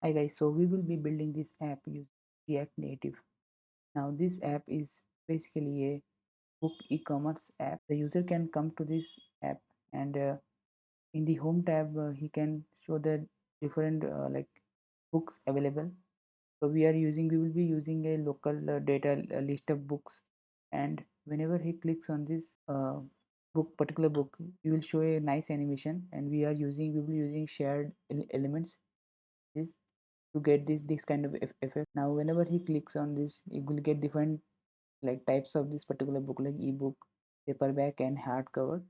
Hi guys, so we will be building this app using React Native. Now this app is basically a book e-commerce app. The user can come to this app and in the home tab he can show the different like books available. So we will be using a local data list of books, and whenever he clicks on this particular book, you will show a nice animation, and we will be using shared elements this to get this kind of effect. Now whenever he clicks on this, he will get different like types of this particular book, like ebook, paperback and hardcover.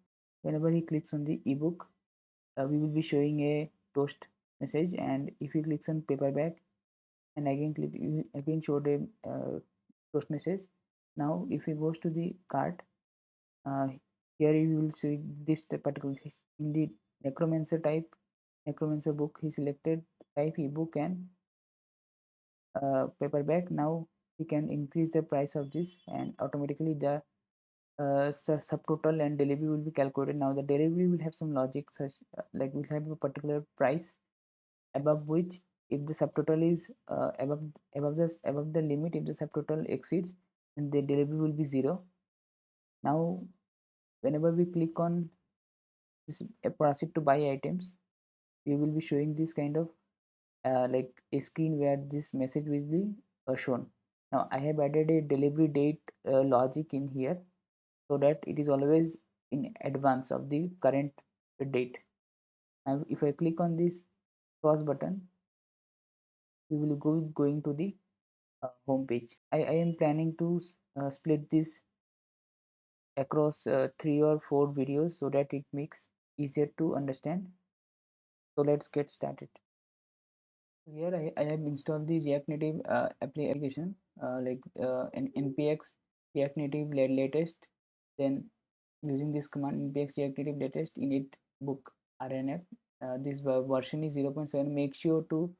Whenever he clicks on the ebook, we will be showing a toast message, and if he clicks on paperback and again click, again showed a toast message. Now if he goes to the cart, uh, here you will see this particular in the necromancer type, necromancer book, he selected type ebook and paperback. Now we can increase the price of this, and automatically the subtotal and delivery will be calculated. Now the delivery will have some logic, such like we'll have a particular price above which, if the subtotal is above the limit, if the subtotal exceeds, then the delivery will be 0. Now whenever we click on this proceed to buy items, we will be showing this kind of like a screen where this message will be shown. Now I have added a delivery date logic in here, so that it is always in advance of the current date. Now if I click on this cross button, we will going to the home page. I am planning to split this across 3 or 4 videos so that it makes easier to understand. So let's get started. Here I have installed the React Native application, an npx React Native latest. Then using this command npx React Native latest init book rnf. This version is 0.7. Make sure to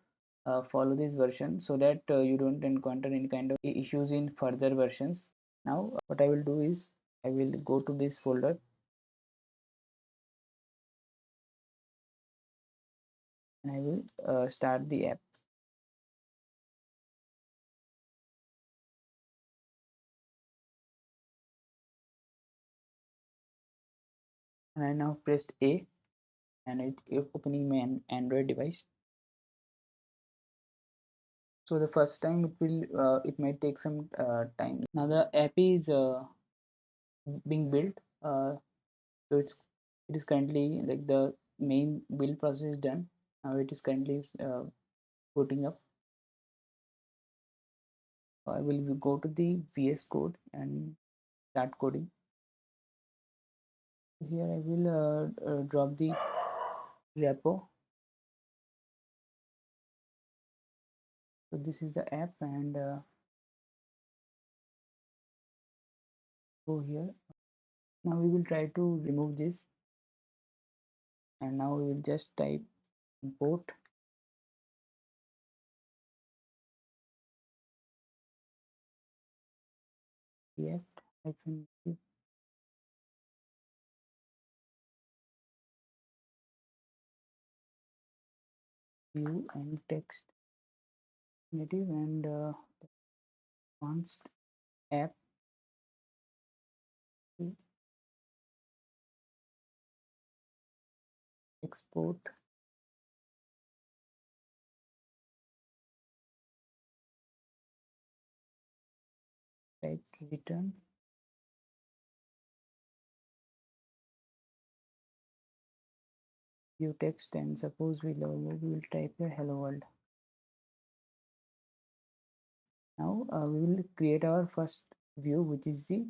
follow this version so that you don't encounter any kind of issues in further versions. Now what I will do is I will go to this folder and I will start the app. And I now pressed A, and it opening my Android device. So the first time it might take some time. Now the app is being built. So it is currently like the main build process is done. Now it is currently putting up. I will go to the VS Code and start coding. Here I will drop the repo. So this is the app, and go here. Now we will try to remove this, and now we will just type import react hyphen view and text native, and const app to export type return view text, and suppose we will type here hello world. Now we will create our first view, which is the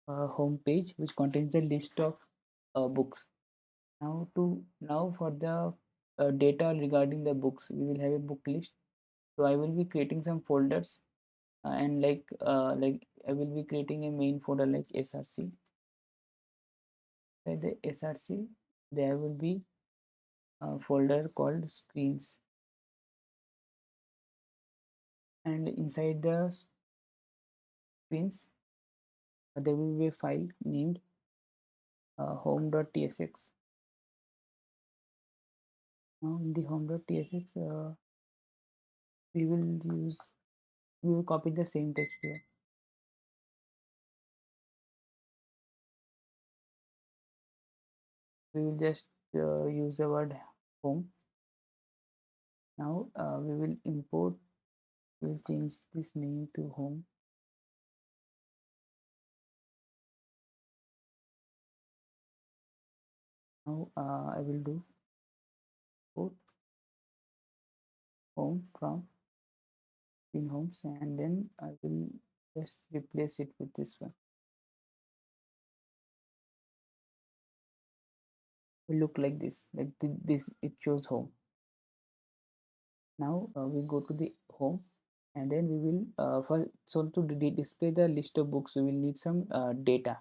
home page, which contains the list of books. Now for the data regarding the books, we will have a book list. So I will be creating some folders, and like I will be creating a main folder like src. Inside the src there will be a folder called screens, and inside the screens there will be a file named home.tsx. Now in the home.tsx we will use we will copy the same text here. We will just use the word home. Now we will import, we'll change this name to home. Now I will do import home from in homes, and then I will just replace it with this one. Will look like this, like this it shows home. Now we go to the home, and then we will so to display the list of books we will need some data.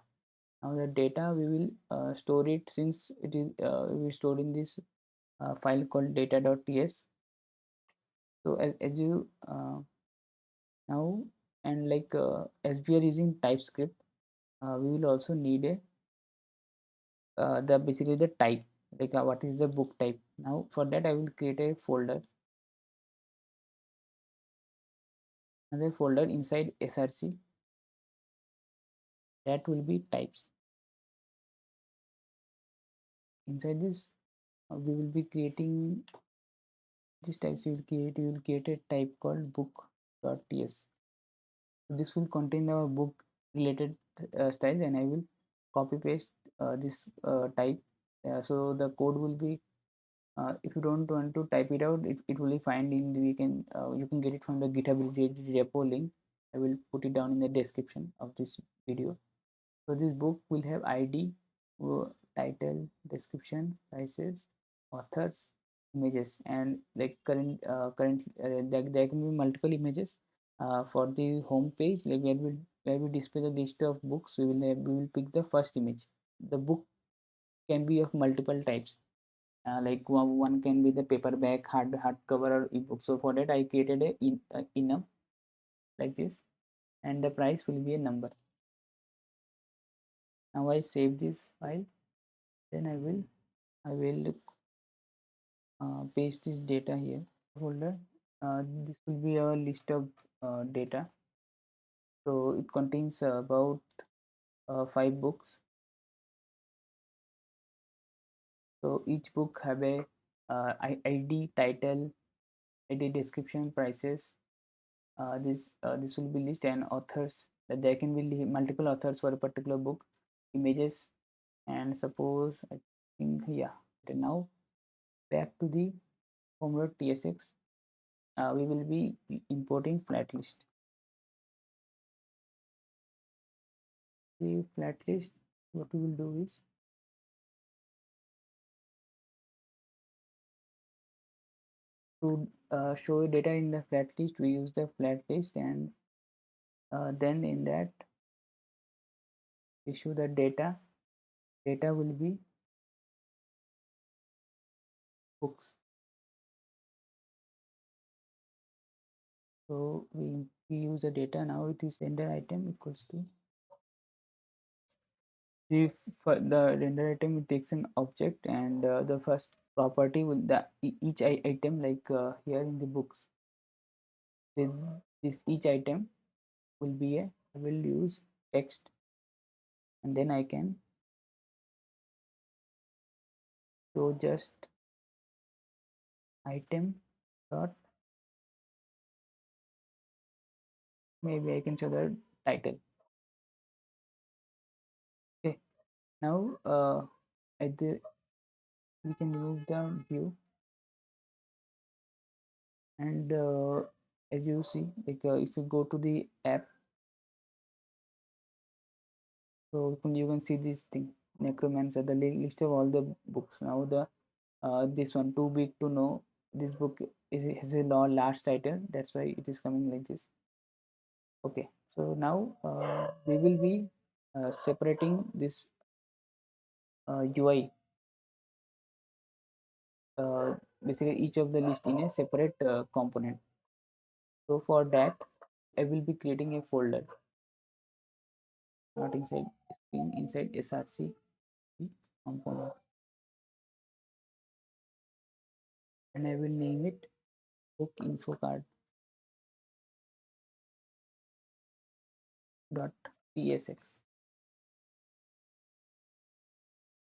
Now the data we will store it, since it is we stored in this file called data.ts. So as you now, and like as we are using typescript, we will also need a the basically the type, like what is the book type. Now for that I will create a folder, another folder inside src, that will be types. Inside this we will be creating this types. You will create a type called book.ts. This will contain our book related styles, and I will copy paste this type. So the code will be, if you don't want to type it out, it will be find in the, we can you can get it from the github repo link. I will put it down in the description of this video. So this book will have id, title, description, prices, authors, images, and like there can be multiple images for the home page, like where we display the list of books. We will pick the first image. The book can be of multiple types, like one can be the paperback, hardcover, or ebook. So for that I created a enum like this, and the price will be a number. Now I save this file, then I will paste this data here folder. This will be our list of data. So it contains about 5 books. So each book have a id, title, id, description, prices. This will be list, and authors, that there can be multiple authors for a particular book, images, and suppose I think, yeah. Okay, now back to the home.tsx. We will be importing flat list. The flat list, what we will do is to show data in the flat list, we use the flat list, and then in that issue the data will be books. So we use the data. Now it is render item equals to if for the render item, it takes an object, and the first property will each item, like here in the books, then this each item will be a, I will use text, and then I can show just item dot, maybe I can show the title. Okay, now at the we can remove the view, and as you see, like if you go to the app, so you can see this thing, necromancer, the list of all the books. Now the this one too big to know, this book has a last title, that's why it is coming like this. Okay, so now we will be separating this ui, basically each of the list in a separate component. So for that I will be creating a folder, not inside screen, inside src component, and I will name it BookInfoCard. .tsx.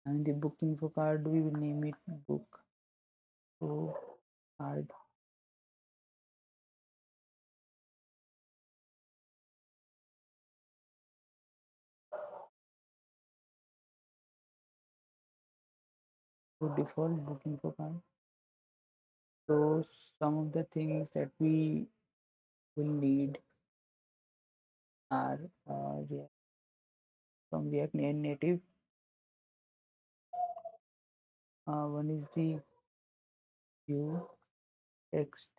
And the book info card, we will name it book card. So default book info card. So some of the things that we will need are from React Native. One is the view text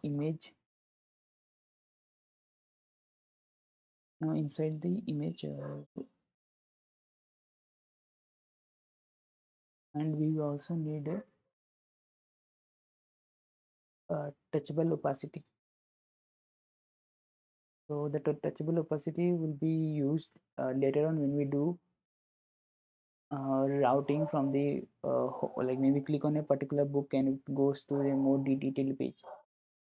image. Now inside the image, and we also need a touchable opacity. So the touchable opacity will be used later on when we do routing from the like maybe click on a particular book and it goes to a more detailed page.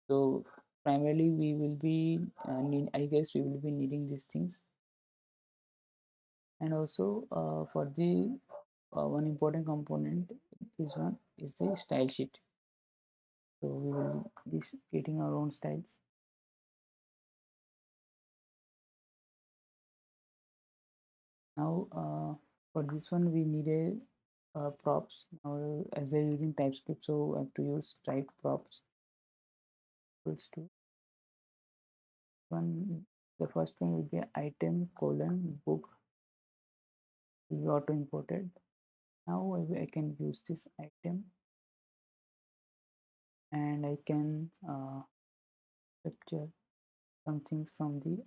So primarily we will be I guess we will be needing these things. And also for the one important component is the style sheet. So we will be creating our own styles. Now for this one we need a props. Now as we're using TypeScript, so I have to use type props equals to one. The first one will be item colon book, will be auto imported. Now I can use this item and I can capture some things from the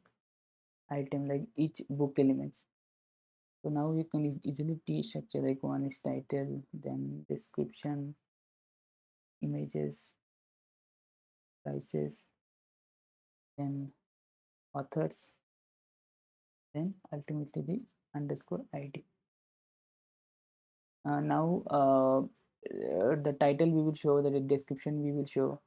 item like each book elements. So now you can easily structure like one is title, then description, images, prices, then authors, then ultimately the underscore id. Now the title we will show, the description we will show,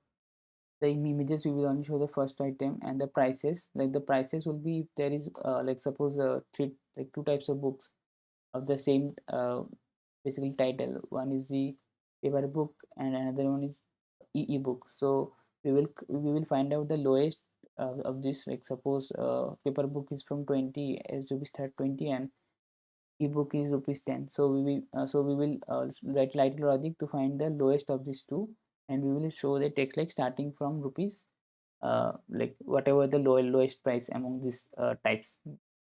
the images we will only show the first item, and the prices, like the prices will be if there is like suppose two types of books of the same basically title. One is the paper book and another one is ebook. So we will find out the lowest of this, like suppose paper book is from 20 as rupees 20 and ebook is rupees 10. So we will write light logic to find the lowest of these two, and we will show the text like starting from rupees like whatever the lowest price among these types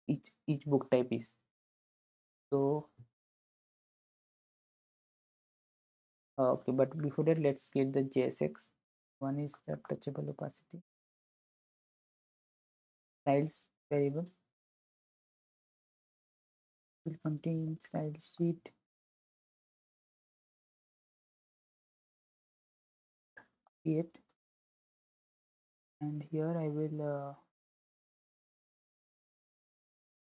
each book type is. So okay, but before that let's get the JSX. One is the touchable opacity styles variable will contain style sheet create, and here I will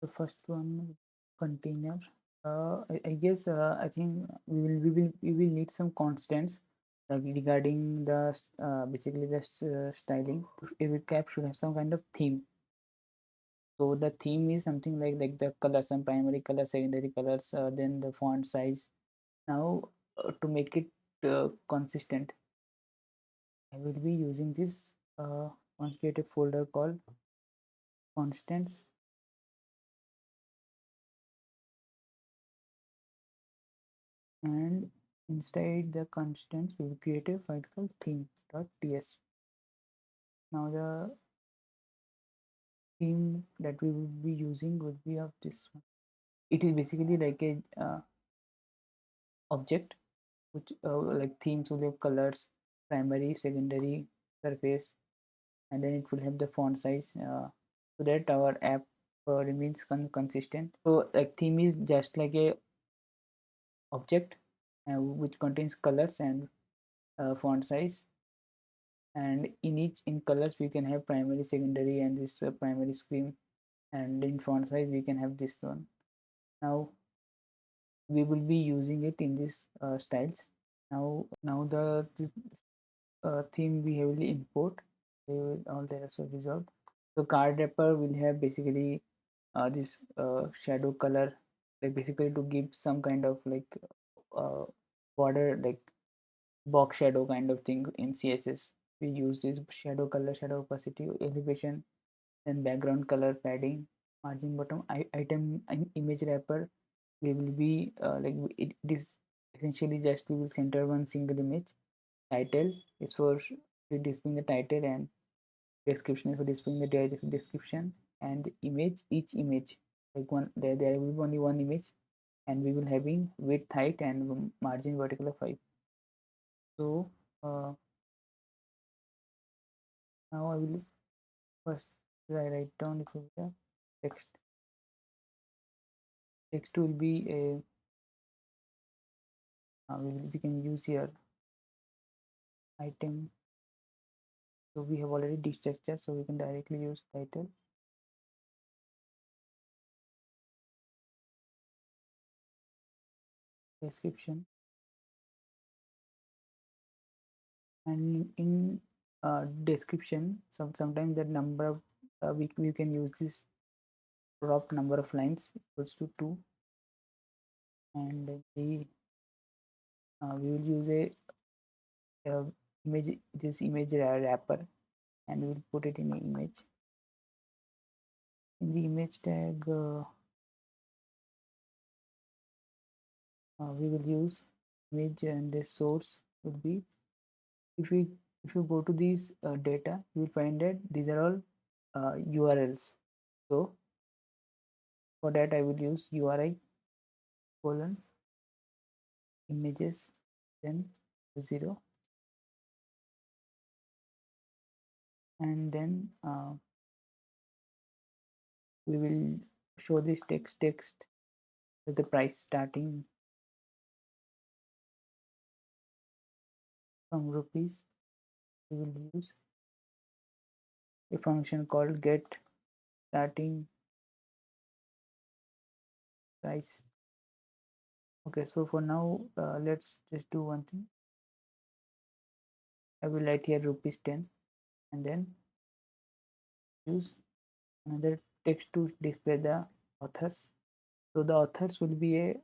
the first one container. I guess I think we will need some constants like regarding the basically the styling. Every cap should have some kind of theme. So the theme is something like the colors, some primary colors, secondary colors, then the font size. Now to make it consistent, I will be using this once create a folder called constants, and inside the constants we will create a file called theme.ts. Now the theme that we will be using would be of this one. It is basically like a object which like themes will have colors, primary, secondary, surface, and then it will have the font size so that our app remains consistent. So like theme is just like a object which contains colors and font size, and in each in colors we can have primary, secondary, and this primary screen, and in font size we can have this one. Now we will be using it in this styles. Now the this, theme we heavily import all the rest will resolved. So card wrapper will have basically this shadow color, like basically to give some kind of like uh, border, like box shadow kind of thing in CSS. We use this shadow color, shadow opacity, elevation, then background color, padding, margin bottom, item and image wrapper. We will be it is essentially just we will center one single image. Title is for displaying the title, and description is for displaying the description, and image, each image, like one there will be only one image, and we will having width, height, and margin vertical of 5. So now I will first write down if you the text. Text will be a we can use here item. So we have already destructure, so we can directly use title, description, and in description sometimes the number of we can use this drop number of lines equals to 2, and we will use a image, this image wrapper, and we will put it in the image. In the image tag we will use image, and the source would be, if we if you go to these data, you will find that these are all URLs. So for that I will use URI colon images, then 0, and then we will show this text with the price starting from rupees. We will use a function called get starting price. Okay, so for now let's just do one thing. I will write here rupees 10, and then use another text to display the authors. So the authors will be a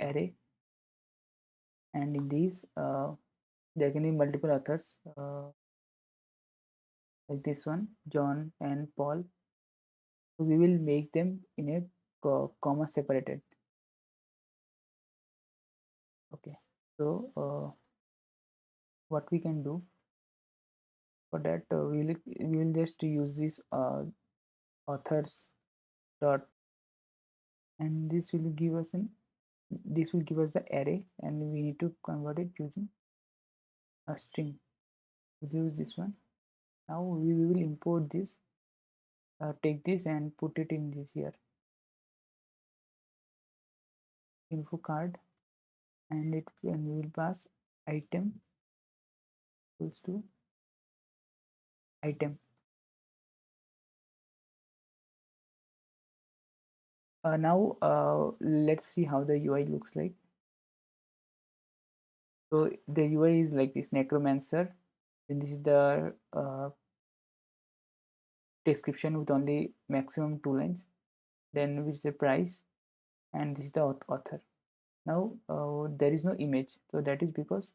array, and in these there can be multiple authors like this one, John and Paul. So we will make them in a comma separated. Okay, so what we can do for that, we will just use this authors dot, and this will give us the array, and we need to convert it using a string. We'll use this one. Now we will import this, take this and put it in this here info card, and we will pass item equals to item. Now let's see how the UI looks like. So the UI is like this: necromancer, and this is the description with only maximum 2 lines, then which is the price, and this is the author. Now there is no image, so that is because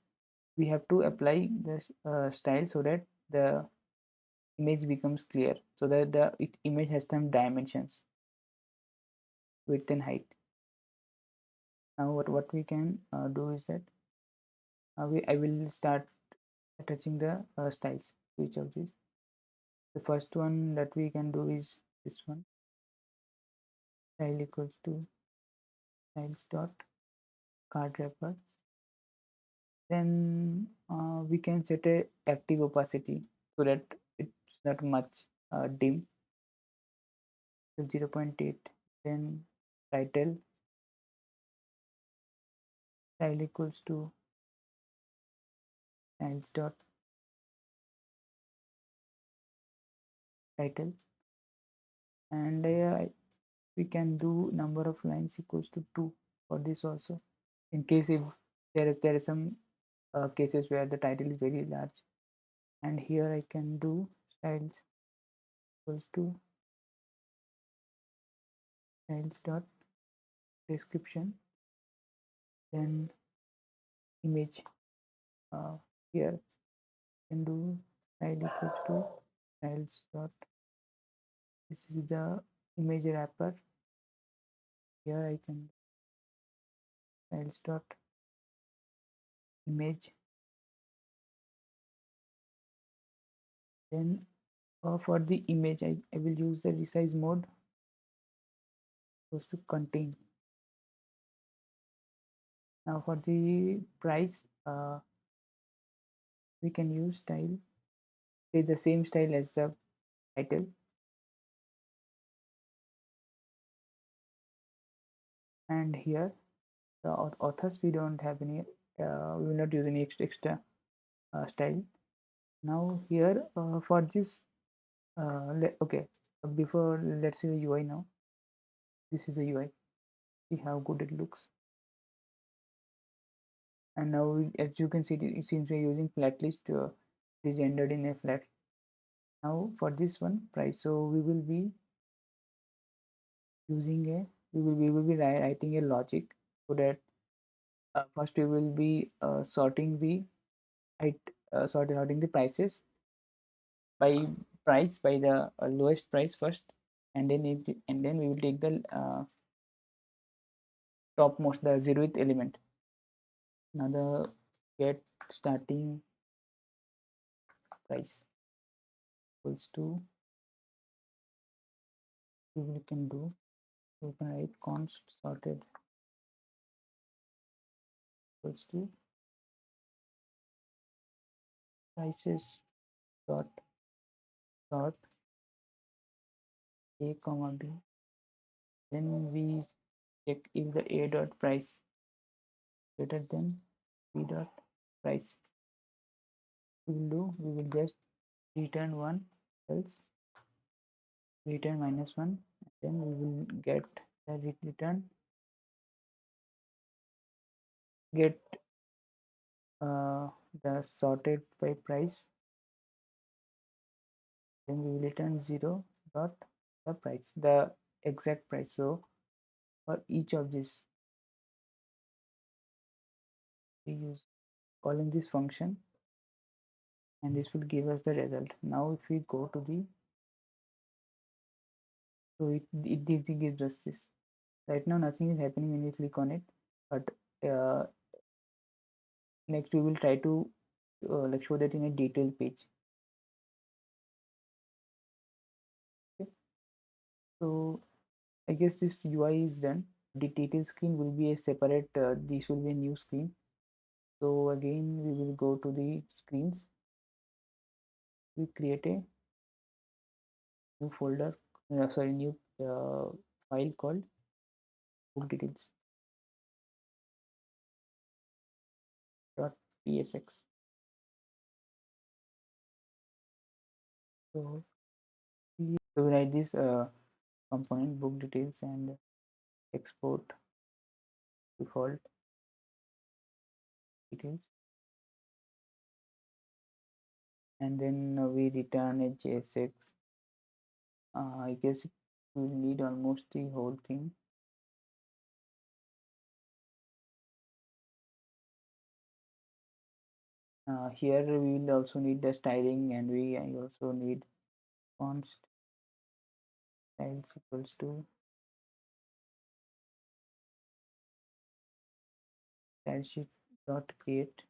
we have to apply the style so that the image becomes clear, so that the image has some dimensions, width and height. Now what we can do is that I will start attaching the styles to each of these. The first one that we can do is this one, style equals to styles dot card wrapper. Then we can set a active opacity so that it's not much dim, so 0.8. Then title, style equals to styles dot title, and we can do number of lines equals to 2 for this also, in case if there is some cases where the title is very large. And here I can do styles equals to styles dot description, then image. Here can do style equals to styles dot, this is the image wrapper. Here I can styles dot image, then for the image I will use the resize mode goes to contain. Now for the price, we can use style, say the same style as the title, and here the authors we don't have any, we will not use any extra style. Now here for this, okay, before let's see the UI now. This is the UI, see how good it looks. And now as you can see, it seems we are using flat list, it is rendered in a flat. Now for this one price, so we will be using a, we will be writing a logic, so that first we will be sorting the sorting the prices by price, by the lowest price first, and then and then we will take the topmost, the zeroth element. Now the get starting price equals to, we can do, we can write const sorted equals to prices dot sort a comma b, then we check if the a dot price greater than b dot price. We will do, we will just return 1, else return -1, then we will get the return, get the sorted by price, then we will return 0 dot the price, the exact price. So for each of this we use calling this function, and this will give us the result. Now if we go to the, so it gives us this. Right now nothing is happening when we click on it, but uh, next we will try to like show that in a detailed page. Okay. So I guess this UI is done. The detail screen will be a separate, this will be a new screen. So again we will go to the screens, we create a new folder, sorry, new file called book details .tsx. So we write this component book details and export default details, and then we return a JSX. I guess we will need almost the whole thing. Here we will also need the styling, and we also need const styles equals to style sheet dot create.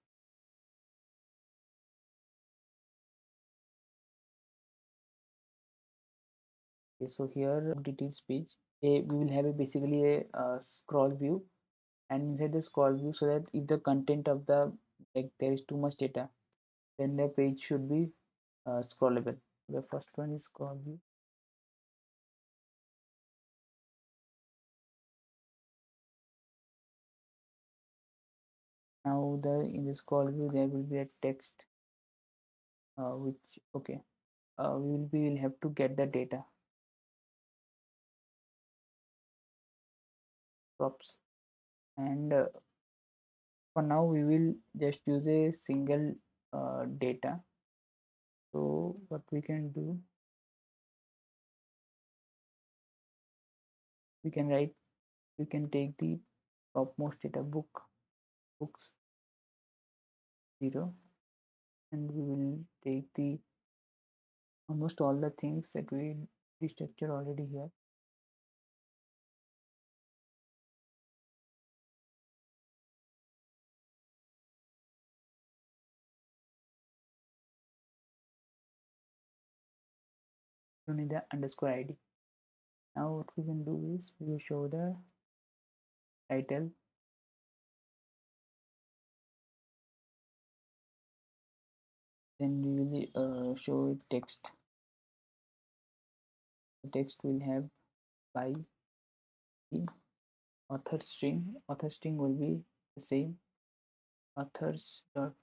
Okay, so here details page, we will have a basically a scroll view, and inside the scroll view, so that if the content of the, like there is too much data, then the page should be scrollable. The first one is scroll view. Now the, in the scroll view there will be a text, which, okay, we will have to get the data props, and for now we will just use a single data. So what we can do, We can write, we can take the topmost data books 0, and we will take the almost all the things that we restructure already here. You need the underscore id. Now what we can do is we will show the title, then we will show it text. The text will have by the author string will be the same, authors dot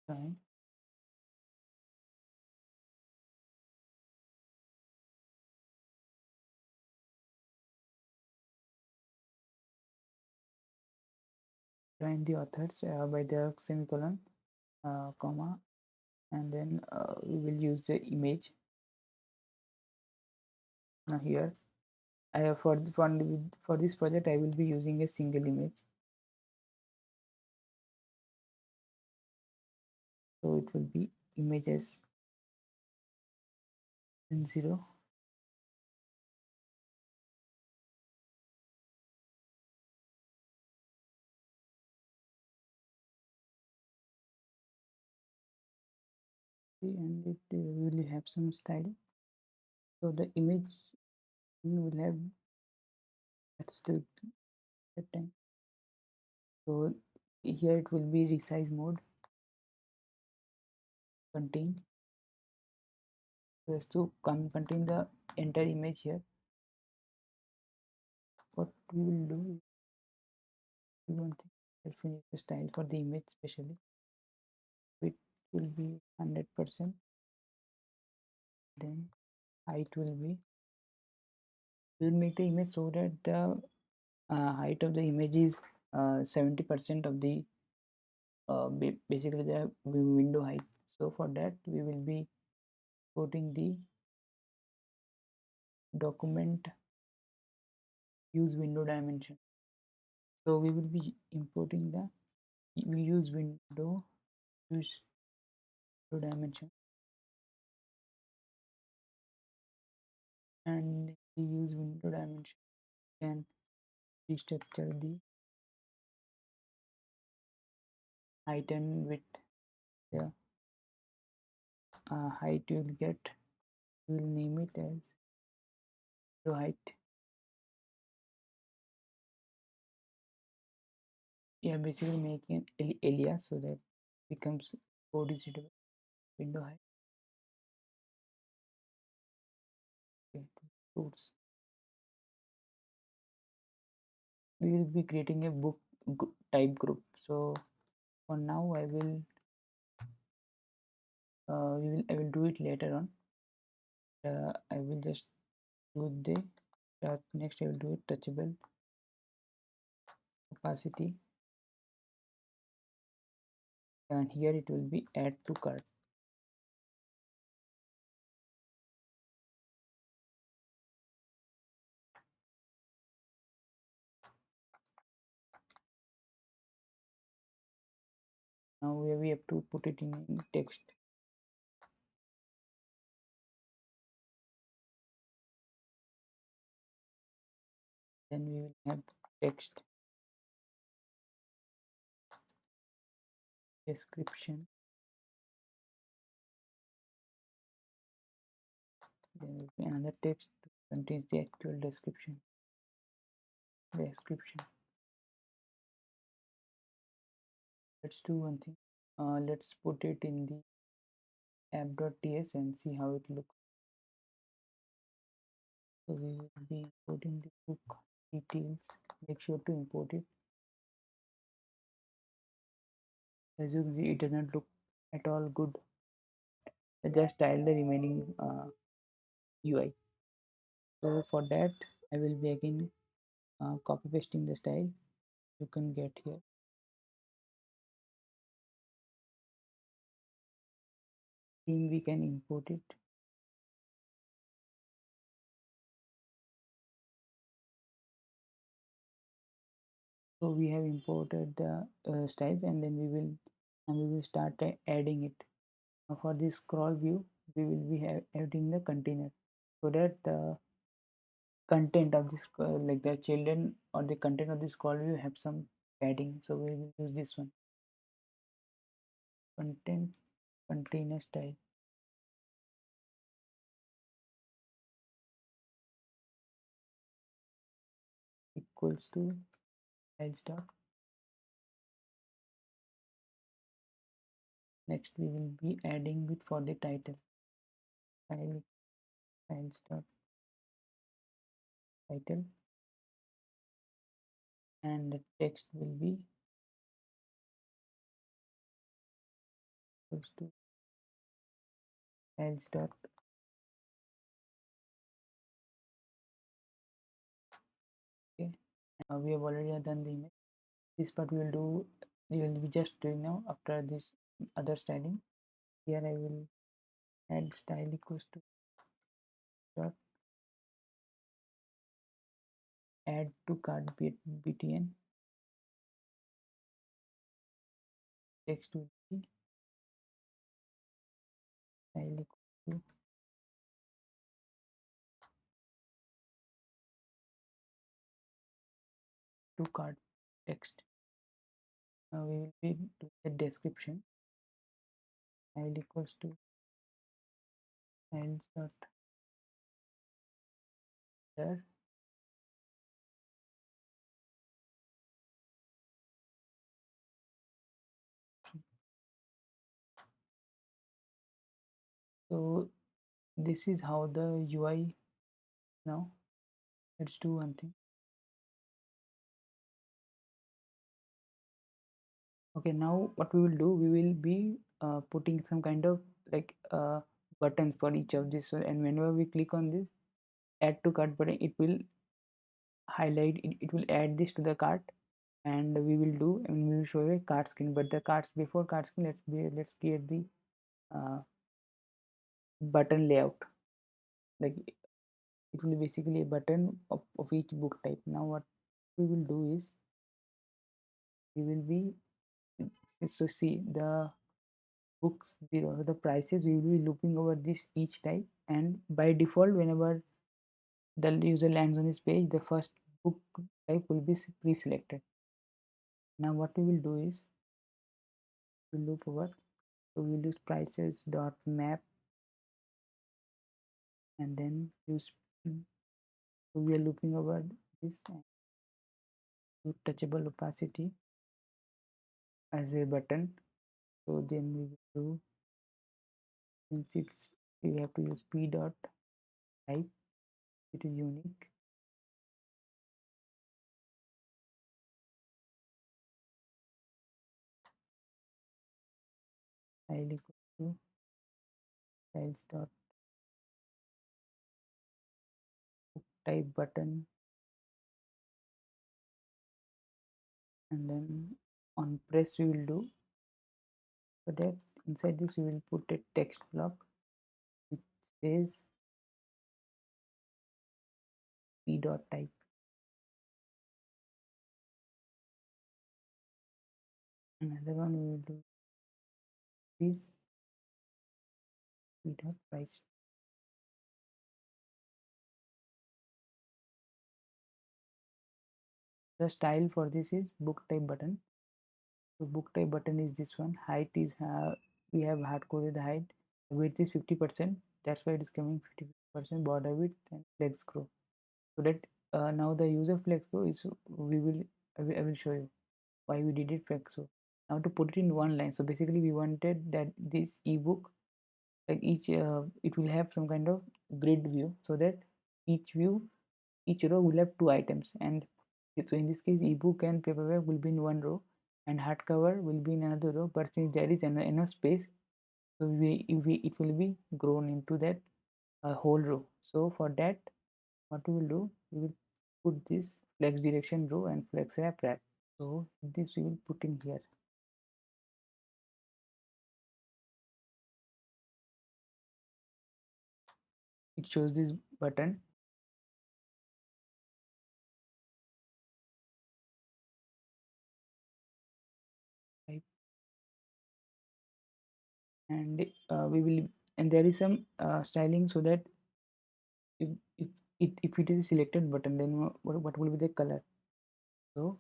time, join the authors by the semicolon, comma, and then we will use the image. Now here I have for this project I will be using a single image, so it will be images in 0. And it will have some style, so the image will have that's the that time. So here it will be resize mode, contain, so as to contain the entire image here. What we will do is one thing, let's finish the style for the image especially, it will be 100%, then height will be, we will make the image so that the height of the image is 70% of the basically the window height. So for that we will be putting the document use window dimension. So we will be importing the, we use window use window dimension, and we use window dimension and restructure the height and width. The height you will get, we will name it as the height. Yeah, basically making an alias so that becomes 4-digit window height. Okay, suits. We will be creating a book type group. So for now I will do it later on. I will just do the next I will do it touchable opacity, and here it will be add to cart. Now we have to put it in text. Then we will have text description, there will be another text contains the actual description. Let's do one thing, let's put it in the app.ts and see how it looks. So we will be importing the book details, make sure to import it. As you can see, it does not look at all good. I just style the remaining UI. So for that I will be again copy pasting the style you can get here. Theme we can import it, So we have imported the styles, and then we will start adding it. Now for this scroll view, we will be adding the container, so that the content of this like the children or the content of this scroll view have some padding. So we will use this one, content container style equals to styles dot. Next we will be adding with for the title, style styles dot title, and the text will be equals to styles dot. Okay, now we have already done the image. This part we will do, we will be just doing now after this other styling. Here I will add style equals to dot add to cart btn. Text will be style equals to cart text. Now we will be doing the description, style equals to styles dot there. So this is how the UI. Now let's do one thing. Okay, now what we will do, we will be putting some kind of like buttons for each of this. So, and whenever we click on this add to cart button, it will highlight it, it will add this to the cart, and we will do, and we will show you a cart screen. But the carts, before cart screen, let's create the uh, button layout. Like it will be basically a button of each book type. Now what we will do is we will be, so see the books 0, the prices, we will be looping over this each type, and by default whenever the user lands on this page, the first book type will be pre-selected. Now what we will do is we loop over, so we will use prices dot map, and then use so we are looping over this and touchable opacity as a button. So then we will do, since it's, we have to use p dot type, it is unique, style equal to styles dot type button, and then on press we will do, for that inside this we will put a text block which says p dot type. Another one we will do is p dot price. The style for this is book type button. So book type button is this one. Height is we have hard coded height. Width is 50%. That's why it is coming 50% border width and flex grow. So that now the user flex grow is, we will I will show you why we did it flex grow. Now to put it in one line. So basically we wanted that this ebook, like each it will have some kind of grid view, so that each view, each row will have 2 items. And so in this case ebook and paperback will be in one row and hardcover will be in another row, but since there is enough space, so it will be grown into that whole row. So for that what we will do, we will put this flex direction row and flex wrap. So this we will put in here. It shows this button. and we will, and there is some styling, so that if if it is a selected button, then what will be the color. So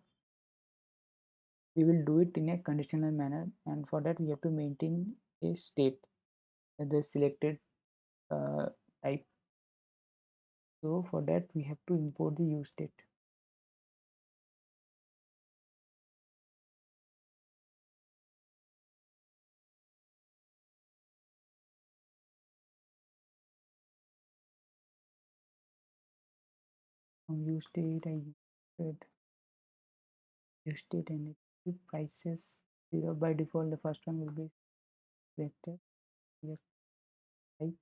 we will do it in a conditional manner, and for that we have to maintain a state as the selected uh, type. So for that we have to import the use state. From use state I used use state, and it will be prices 0 by default. The first one will be selected. Select type.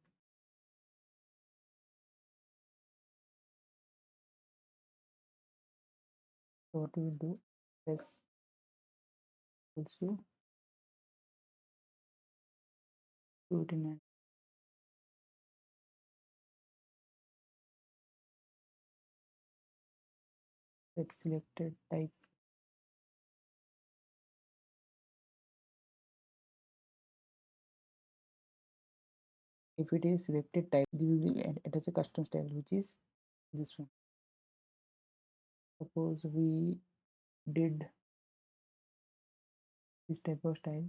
So what we will do is also do it in a set selected type. If it is selected type, we will attach a custom style, which is this one. Suppose we did this type of style.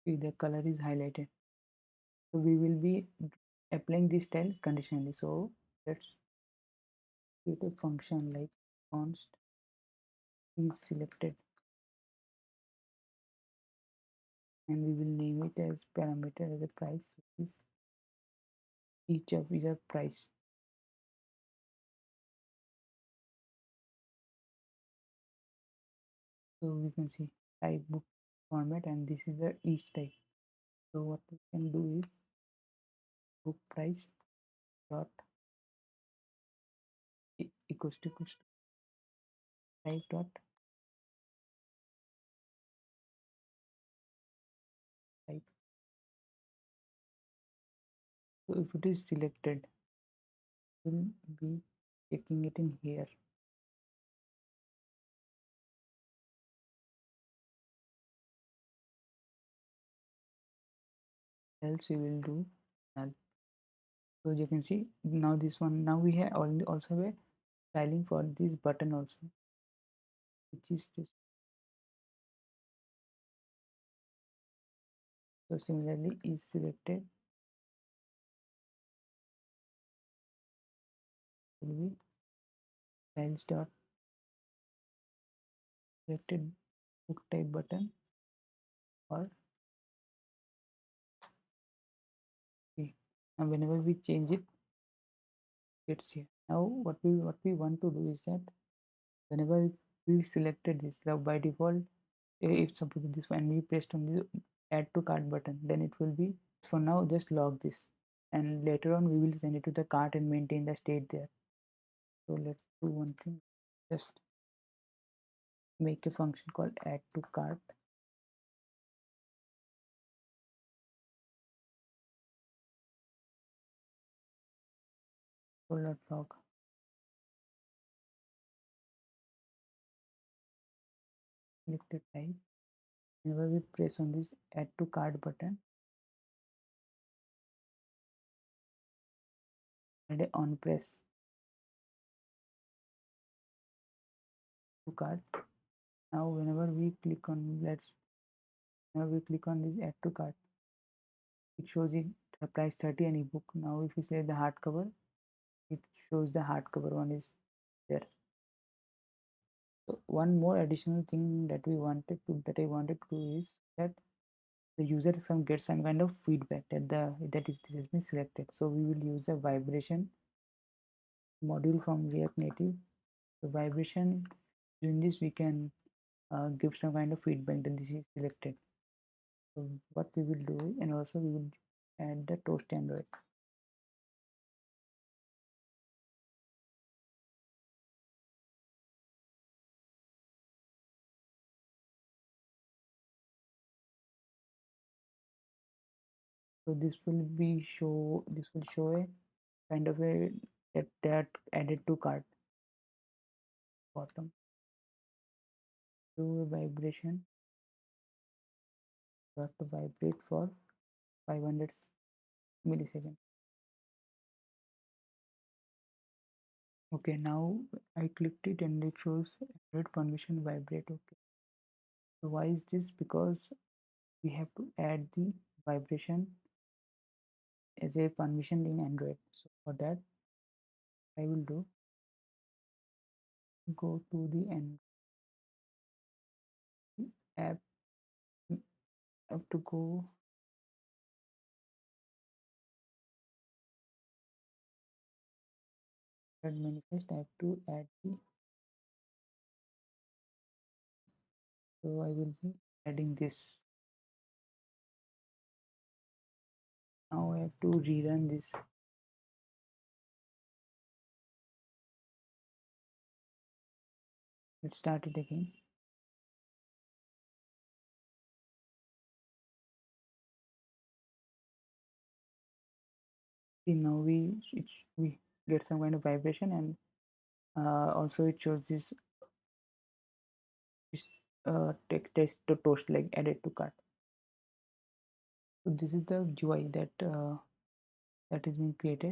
See, the color is highlighted. So we will be applying this style conditionally. So let's create a function like const is selected, and we will name it as parameter as a price, which is each of is a price. So we can see type book format, and this is the each type. So what we can do is book price dot equals to type dot type. So if it is selected, we'll be checking it in here. Else we will do null. So you can see now this one. Now we have only also a styling for this button also, which is this. So similarly is selected will be styles dot selected book type button, or okay. And whenever we change it, it's here. Now what we want to do is that whenever we selected this, now by default, if suppose this one we pressed on the add to cart button, then it will be, for now just log this, and later on we will send it to the cart and maintain the state there. So let's do one thing, just make a function called add to cart. Log selected type. Whenever we press on this add to cart button, add on press to cart. Now whenever we click on, now we click on this add to cart, it shows it the price 30 and ebook. Now if we select the hardcover, it shows the hardcover one is there. So one more additional thing that I wanted to do is that the user gets some kind of feedback that this has been selected. So we will use a vibration module from React Native. The vibration, in this we can give some kind of feedback that this is selected. So what we will do, and also we will add the toast Android. So this will show a kind of a that added to cart. Bottom do a vibration, you have to vibrate for 500 milliseconds. Okay, now I clicked it and it shows Android permission vibrate. Okay, so why is this? Because we have to add the vibration as a permission in Android. So for that, I will do go to the Android app. I have to go add manifest. I have to add the. So I will be adding this. Now I have to rerun this. Let's start it again. See now we get some kind of vibration, and also it shows this text to toast like added to cart. So this is the UI that that is being created.